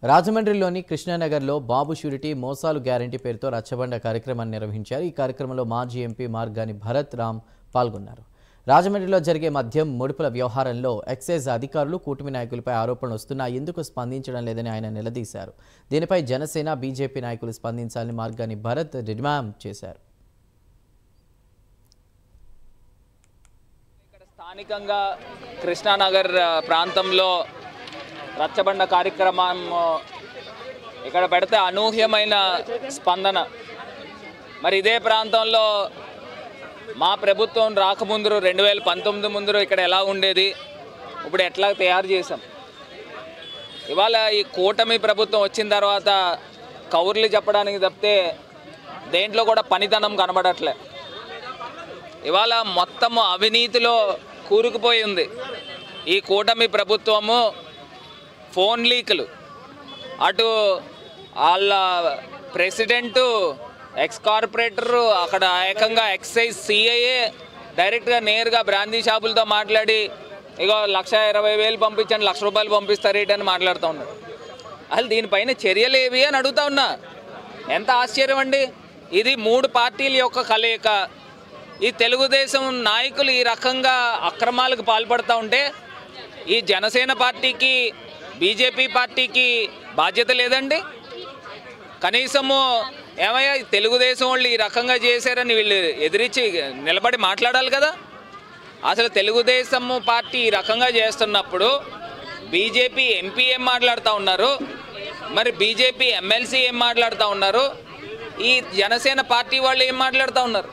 రాజమండ్రిలోని కృష్ణానగర్లో బాబు surety మోసాలు guarantee పేరుతో రచ్చబండ కార్యక్రమాన్ని నిర్వహించారు. ఈ కార్యక్రమంలో మాజీ ఎంపీ మార్గాని భరత్ రామ్ పాల్గొన్నారు. రాజమండ్రిలో జరిగే మద్యం ముడుపుల వ్యవహారంలో ఎక్సైజ్ అధికారులు కూటమి నాయకులపై ఆరోపణలు వస్తున్నా ఎందుకు స్పందించడం లేదని ఆయన నిలదీశారు. దీనిపై జనసేన బీజేపీ నాయకులు స్పందించాలని మార్గాని భరత్ డిమాండ్ చేశారు. స్థానికంగా కృష్ణానగర్ ప్రాంతంలో రచ్చబండ కార్యక్రమం ఇక్కడ పెడితే అనూహ్యమైన స్పందన. మరి ఇదే ప్రాంతంలో మా ప్రభుత్వం రాకముందు 2019 ముందు ఇక్కడ ఎలా ఉండేది, ఇప్పుడు ఎట్లా తయారు చేసాం. ఇవాళ ఈ కూటమి ప్రభుత్వం వచ్చిన తర్వాత కౌర్లు చెప్పడానికి తప్పితే దేంట్లో కూడా పనితనం కనబడట్లే. ఇవాళ మొత్తము అవినీతిలో కూరుకుపోయి ఉంది ఈ కూటమి ప్రభుత్వము. ఫోన్ లీకులు, అటు వాళ్ళ ప్రెసిడెంటు, ఎక్స్ కార్పొరేటరు, అక్కడ ఏకంగా ఎక్సైజ్ సిఐఏ డైరెక్ట్గా నేరుగా బ్రాందీ షాపులతో మాట్లాడి ఇగో 1,20,000 పంపించండి, ₹1,00,000 పంపిస్తారు ఏంటని మాట్లాడుతూ ఉన్నారు. అసలు దీనిపైన చర్యలు ఏవి అని అడుగుతా ఉన్నా. ఎంత ఆశ్చర్యం అండి. ఇది 3 పార్టీల యొక్క కలయిక. ఈ తెలుగుదేశం నాయకులు ఈ రకంగా అక్రమాలకు పాల్పడుతూ ఉంటే ఈ జనసేన పార్టీకి, బీజేపీ పార్టీకి బాధ్యత లేదండి. కనీసము ఏమయ్యా తెలుగుదేశం వాళ్ళు ఈ రకంగా చేశారని వీళ్ళు ఎదిరించి నిలబడి మాట్లాడాలి కదా. అసలు తెలుగుదేశం పార్టీ ఈ రకంగా చేస్తున్నప్పుడు బీజేపీ ఎంపీ ఏం మాట్లాడుతూ ఉన్నారు, మరి బీజేపీ ఎమ్మెల్సీ ఏం మాట్లాడుతూ ఉన్నారు, ఈ జనసేన పార్టీ వాళ్ళు ఏం మాట్లాడుతూ ఉన్నారు.